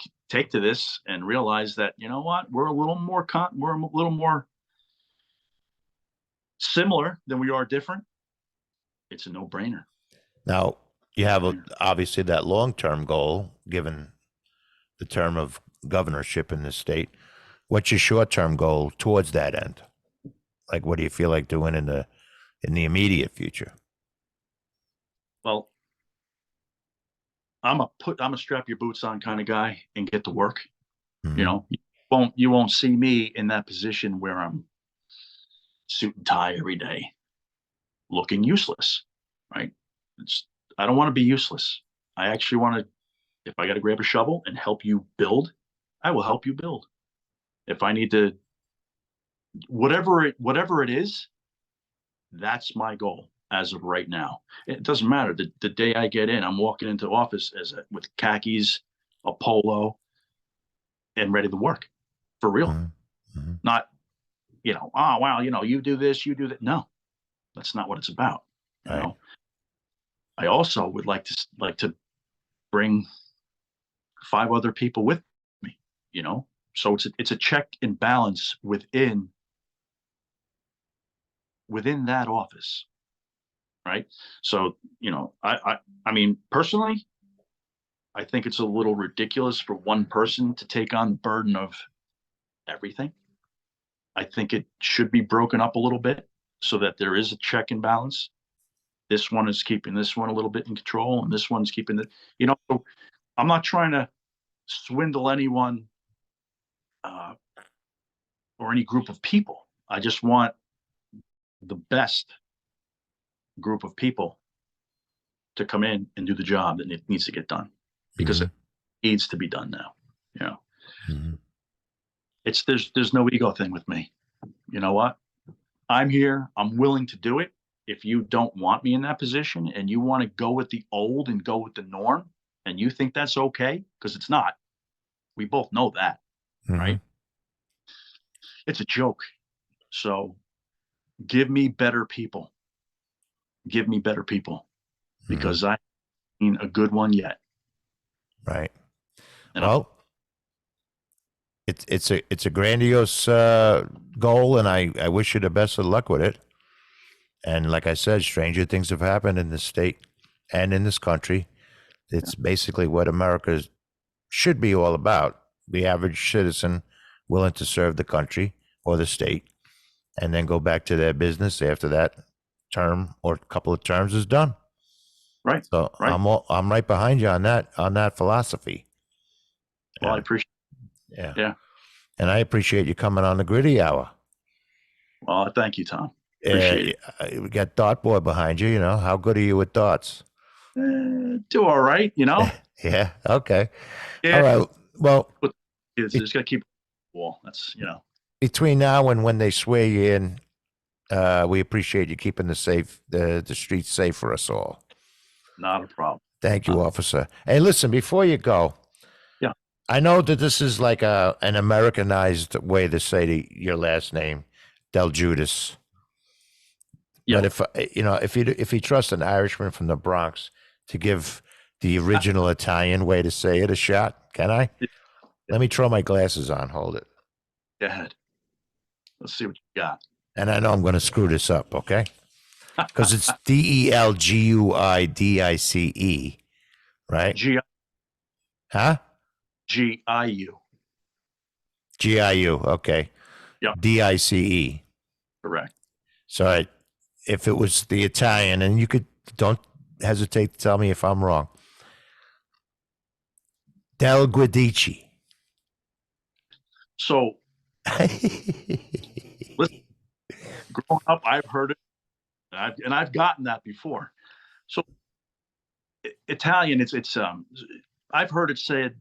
[SPEAKER 2] to this and realize that, what, we're a little more similar than we are different. It's a no-brainer.
[SPEAKER 1] Now, you
[SPEAKER 2] No
[SPEAKER 1] have
[SPEAKER 2] brainer.
[SPEAKER 1] obviously that long term goal, given the term of governorship in the state. What's your short term goal towards that end? Like, what do you feel like doing in the immediate future?
[SPEAKER 2] Well, I'm a strap your boots on kind of guy and get to work. You
[SPEAKER 1] Mhm.
[SPEAKER 2] know, you won't see me in that position where I'm suit and tie every day, looking useless, right? It's, I don't want to be useless. I actually want to. If I got to grab a shovel and help you build, I will help you build. If I need to, whatever it is, that's my goal as of right now. It doesn't matter. The day I get in, I'm walking into office with khakis, a polo, and ready to work for real.
[SPEAKER 1] Mhm. Mhm.
[SPEAKER 2] Not, oh wow, you do this, you do that. No, that's not what it's about. You
[SPEAKER 1] Right.
[SPEAKER 2] know, I also would like to bring 5 other people with me. You know, so it's a check and balance within that office, right? So I mean personally, I think it's a little ridiculous for one person to take on the burden of everything. I think it should be broken up a little bit so that there is a check and balance. This one is keeping this one a little bit in control, and this one's keeping the. So I'm not trying to swindle anyone uh, or any group of people. I just want the best group of people to come in and do the job that it needs to get done because
[SPEAKER 1] Mhm.
[SPEAKER 2] it needs to be done now. You know,
[SPEAKER 1] Mhm.
[SPEAKER 2] there's no ego thing with me. You know what? I'm here. I'm willing to do it. If you don't want me in that position and you want to go with the old and go with the norm, and you think that's okay, because it's not. We both know that,
[SPEAKER 1] Mhm.
[SPEAKER 2] right? It's a joke. So give me better people. Give me better people
[SPEAKER 1] Mhm.
[SPEAKER 2] because I ain't a good one yet.
[SPEAKER 1] Right.
[SPEAKER 2] And
[SPEAKER 1] Well, it's a grandiose goal, and I wish you the best of luck with it. And like I said, stranger things have happened in this state and in this country. It's basically what America should be all about. The average citizen willing to serve the country or the state and then go back to their business after that term or couple of terms is done.
[SPEAKER 2] right,
[SPEAKER 1] So
[SPEAKER 2] right.
[SPEAKER 1] I'm right behind you on that philosophy.
[SPEAKER 2] Well, I
[SPEAKER 1] Yeah,
[SPEAKER 2] appreciate.
[SPEAKER 1] yeah.
[SPEAKER 2] Yeah.
[SPEAKER 1] And I appreciate you coming on the Gritty Hour.
[SPEAKER 2] Well, thank you, Tom. Appreciate it.
[SPEAKER 1] We got Dartboard behind you. You know how good are you with darts?
[SPEAKER 2] Do all right, you know.
[SPEAKER 1] Yeah. Okay. All
[SPEAKER 2] Yeah,
[SPEAKER 1] right. Well,
[SPEAKER 2] but it's
[SPEAKER 1] be-
[SPEAKER 2] just got to keep wall. That's.
[SPEAKER 1] between now and when they swear you in, we appreciate you keeping the streets safe for us all.
[SPEAKER 2] Not a problem.
[SPEAKER 1] Thank
[SPEAKER 2] Uh,
[SPEAKER 1] you, officer. Hey, listen, before you go,
[SPEAKER 2] yeah,
[SPEAKER 1] I know that this is like an Americanized way to say your last name, Del Giudice.
[SPEAKER 2] yeah.
[SPEAKER 1] But if you trust an Irishman from the Bronx to give the original Italian way to say it a shot, can I? Let me throw my glasses on. Hold it.
[SPEAKER 2] Go ahead. Let's see what you got.
[SPEAKER 1] And I know I'm going to screw this up, okay? Because it's Delguidice, right?
[SPEAKER 2] G
[SPEAKER 1] Huh?
[SPEAKER 2] Giu.
[SPEAKER 1] Giu. Okay.
[SPEAKER 2] Yeah,
[SPEAKER 1] Dice.
[SPEAKER 2] correct.
[SPEAKER 1] So if it was the Italian, and you could don't hesitate to tell me if I'm wrong. Del Guidice.
[SPEAKER 2] So listen, growing up, I've heard it, and I've gotten that before. So Italian, it's. I've heard it said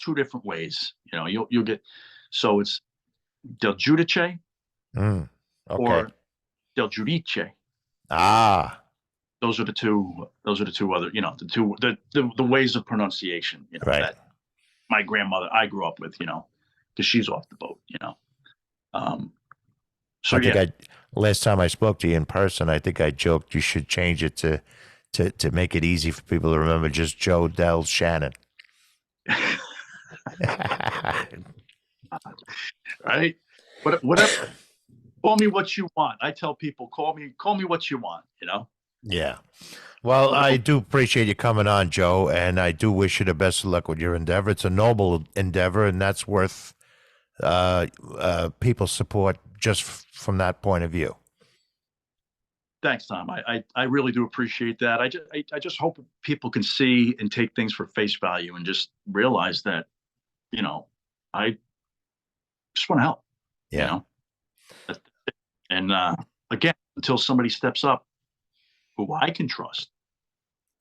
[SPEAKER 2] 2 different ways. You'll get. So it's Del Giudice
[SPEAKER 1] Mm, okay.
[SPEAKER 2] or Del Giudice.
[SPEAKER 1] Ah,
[SPEAKER 2] Those are the two. Those are the two other. The ways of pronunciation.
[SPEAKER 1] right.
[SPEAKER 2] That my grandmother I grew up with. Because she's off the boat. So
[SPEAKER 1] I think
[SPEAKER 2] yeah.
[SPEAKER 1] last time I spoke to you in person, I think I joked you should change it to make it easy for people to remember just Joe Del Shannon.
[SPEAKER 2] Right. Whatever. Call me what you want. I tell people, call me what you want.
[SPEAKER 1] Yeah. Well, I
[SPEAKER 2] Whatever.
[SPEAKER 1] do appreciate you coming on, Joe, and I do wish you the best of luck with your endeavor. It's a noble endeavor, and that's worth people's support just from that point of view.
[SPEAKER 2] Thanks, Tom. I really do appreciate that. I just hope people can see and take things for face value and just realize that, you know, I just want to help, you
[SPEAKER 1] Yeah.
[SPEAKER 2] know, That's- and again, until somebody steps up who I can trust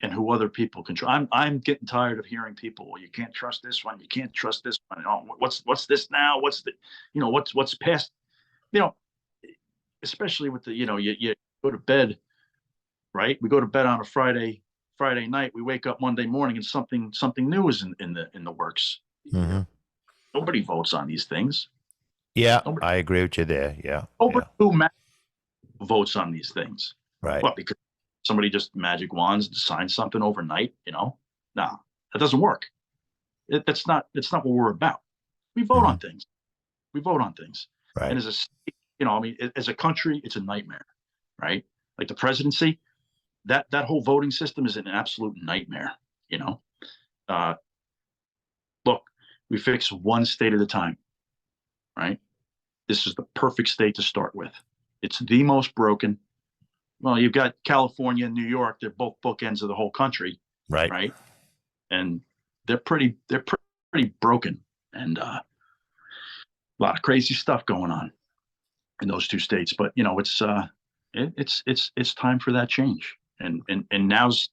[SPEAKER 2] and who other people can trust. I'm getting tired of hearing people, well, you can't trust this one, you can't trust this one. Oh, what's this now? What's the, what's past, you know, especially with the, you go to bed, right? We go to bed on a Friday night. We wake up Monday morning and something new is in the works.
[SPEAKER 1] Hmm.
[SPEAKER 2] Nobody votes on these things.
[SPEAKER 1] Yeah,
[SPEAKER 2] Nobody,
[SPEAKER 1] I agree with you there. Yeah. Yeah.
[SPEAKER 2] nobody who votes on these things.
[SPEAKER 1] Right.
[SPEAKER 2] What? Because somebody just magic wands to sign something overnight? No, that doesn't work. That's not what we're about. We vote
[SPEAKER 1] Hmm.
[SPEAKER 2] on things. We vote on things. And
[SPEAKER 1] Right.
[SPEAKER 2] as a state, I mean, as a country, it's a nightmare, right? Like the presidency, that whole voting system is an absolute nightmare. You know, uh, look, we fix one state at a time, right? This is the perfect state to start with. It's the most broken. Well, you've got California and New York. They're both bookends of the whole country,
[SPEAKER 1] Right.
[SPEAKER 2] right? And they're pretty broken, and a lot of crazy stuff going on in those two states. But it's time for that change, and now is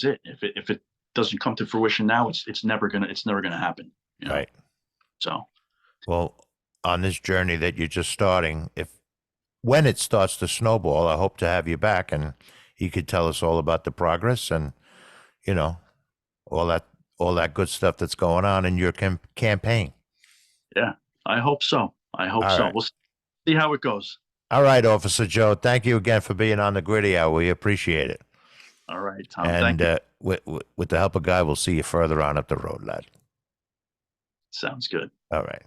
[SPEAKER 2] it. If it doesn't come to fruition now, it's never gonna happen.
[SPEAKER 1] Right.
[SPEAKER 2] So
[SPEAKER 1] Well, on this journey that you're just starting, if when it starts to snowball, I hope to have you back and you could tell us all about the progress and, you know, all that all that good stuff that's going on in your campaign.
[SPEAKER 2] yeah, I hope so. I hope
[SPEAKER 1] All
[SPEAKER 2] so.
[SPEAKER 1] right.
[SPEAKER 2] We'll see how it goes.
[SPEAKER 1] All right, Officer Joe. Thank you again for being on the Gritty Hour. We appreciate it.
[SPEAKER 2] All right, Tom.
[SPEAKER 1] And
[SPEAKER 2] Thank you.
[SPEAKER 1] with the help of God, we'll see you further on up the road, lad.
[SPEAKER 2] Sounds good.
[SPEAKER 1] All right.